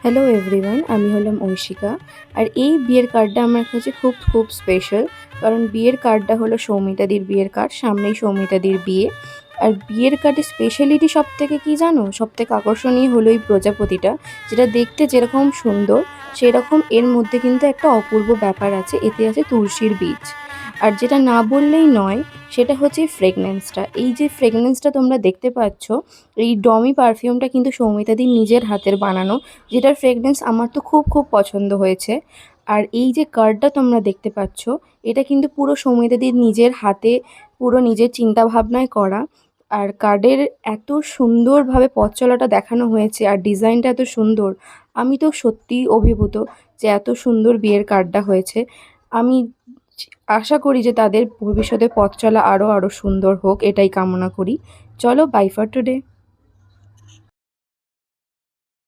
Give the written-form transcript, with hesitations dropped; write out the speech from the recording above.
Hello everyone, আমি হলাম ঐশিকা। আর এই বিয়ের কার্ডটা আমার কাছে খুব খুব স্পেশাল। কারণ বিয়ের কার্ডটা হলো সৌমিতাদির বিয়ের কার্ড, সামনেই সৌমিতাদির বিয়ে। আর বিয়ের কার্ডের স্পেশালিটি সব থেকে কী জানো, সব থেকে আকর্ষণীয় হলো এই প্রজাপতিটা, যেটা দেখতে যেরকম সুন্দর সেরকম এর মধ্যে কিন্তু একটা অপূর্ব ব্যাপার আছে, এতে আছে তুলসীর বীজ। আর যেটা না বললেই নয়, সেটা হচ্ছে ফ্রেগনেন্সটা। এই যে ফ্রেগনেন্সটা তোমরা দেখতে পাচ্ছ, এই ডমি পারফিউমটা কিন্তু সৌমিতাদির নিজের হাতের বানানো, যেটার ফ্রেগরেন্স আমার তো খুব খুব পছন্দ হয়েছে। আর এই যে কার্ডটা তোমরা দেখতে পাচ্ছ, এটা কিন্তু পুরো সৌমিতাদির নিজের হাতে, পুরো নিজের চিন্তা ভাবনায় করা। আর কার্ডের এত সুন্দরভাবে পথ চলাটা দেখানো হয়েছে আর ডিজাইনটা এত সুন্দর। আমি তো সত্যিই অভিভূত যে এত সুন্দর বিয়ের কার্ডটা হয়েছে। আমি আশা করি যে তাদের ভবিষ্যতে পথ চলা আরও আরও সুন্দর হোক, এটাই কামনা করি। চলো, বাই ফর টুডে।